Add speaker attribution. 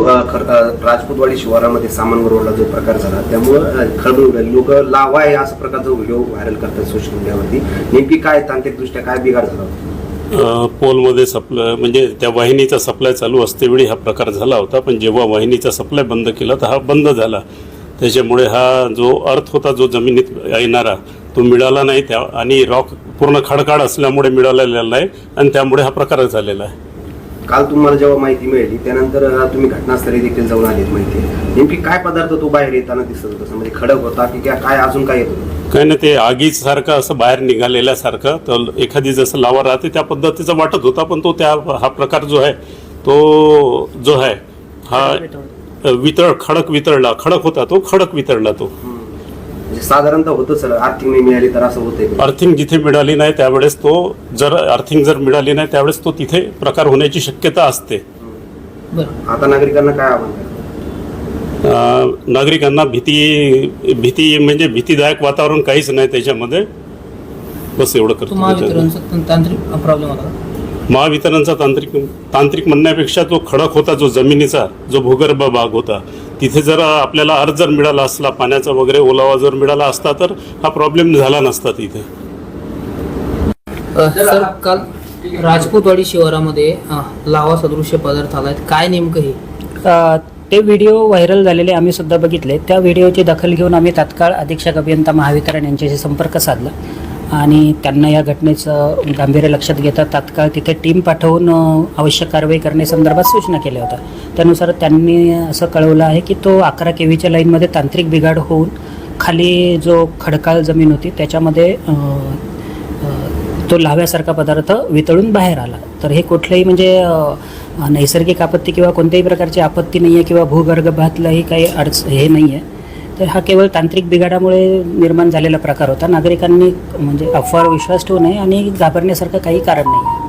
Speaker 1: राजपूतवाडी शिवारामध्ये सामानवर रोडला जो प्रकार झाला त्यामुळे खळबळ उडाली. लोक लावा आहे असा प्रकारचा व्हिडिओ व्हायरल करतात सोशल मीडियावरती. नेमकी काय तांत्रिकदृष्ट्या काय बिघाड झाला?
Speaker 2: पोलमध्ये सप्लाय म्हणजे त्या वाहिनीचा सप्लाय चालू असतेवेळी हा प्रकार झाला होता, पण जेव्हा वाहिनीचा सप्लाय बंद केला तर हा बंद झाला. त्याच्यामुळे हा जो अर्थ होता जो जमिनीत येणारा तो मिळाला नाही त्या आणि रॉक पूर्ण खडकाळ असल्यामुळे मिळालेला नाही आणि त्यामुळे हा प्रकार झालेला आहे.
Speaker 1: काल तुम्हाला जेव्हा माहिती मिळाली त्यानंतर तुम्ही घटनास्थळी देखील जाऊन आलेत. माहिती नेमकी काय पदार्थ तो बाहेर येताना दिसत होता? म्हणजे खडक होता की काय अजून काय येत होतं?
Speaker 2: काही नाही, ते आगीसारखं असं बाहेर निघालेल्यासारखं तर एखादी जसं लावा राहते त्या पद्धतीचा वाटत होता, पण तो हा प्रकार जो आहे तो जो आहे हा खडक होता तो खडक वितळला. तो
Speaker 1: म्हणजे साधारणतः होतं सर आर्थिंग नाही मिळाली तर असं होतंय.
Speaker 2: अर्थिंग जिथे मिळाली नाही त्यावेळेस तो अर्थिंग जर मिळाली नाही त्यावेळेस तो तिथे प्रकार होण्याची शक्यता असते.
Speaker 1: आता नागरिकांना काय आव्हान करायचं?
Speaker 2: नागरिकांना भीती म्हणजे भीतीदायक वातावरण काहीच नाही त्याच्यामध्ये, बस एवढं करतो. महावितरणचा तांत्रिक म्हणण्यापेक्षा तो खडक होता जो जमिनीचा जो भूगर्भ भाग होता तिथे जर आपल्याला अर्ज जर मिळाला असला पाण्याचा वगैरे ओलावा जर मिळाला असता तर हा प्रॉब्लेम झाला नसता तिथे.
Speaker 3: सर काल राजपूतवाडी शिवारामध्ये लावा सदृश्य पदार्थ आलाय, काय नेमकं हे?
Speaker 4: ते व्हिडिओ व्हायरल झालेले आम्ही सुद्धा बघितले. त्या व्हिडिओची दखल घेऊन आम्ही तात्काळ अधीक्षक अभियंता महावितरण यांच्याशी संपर्क साधला आणि त्यांना या घटनेचं गांभीर्य लक्षात घेता तात्काळ तिथे टीम पाठवून आवश्यक कारवाई करण्यासंदर्भात सूचना केल्या होत्या. त्यानुसार त्यांनी असं कळवलं आहे की तो 11 KVच्या लाईनमध्ये तांत्रिक बिघाड होऊन खाली जो खडकाळ जमीन होती त्याच्यामध्ये तो लाव्यासारखा पदार्थ वितळून बाहेर आला. तर हे कुठलंही म्हणजे नैसर्गिक आपत्ती किंवा कोणत्याही प्रकारची आपत्ती नाही आहे किंवा भूगर्भातलंही काही हे नाही आहे. तर हा केवळ तांत्रिक बिघाडामुळे निर्माण झालेला प्रकार होता. नागरिकांनी म्हणजे अफवावर विश्वास ठेवू नये आणि घाबरण्यासारखं काही कारण नाही आहे.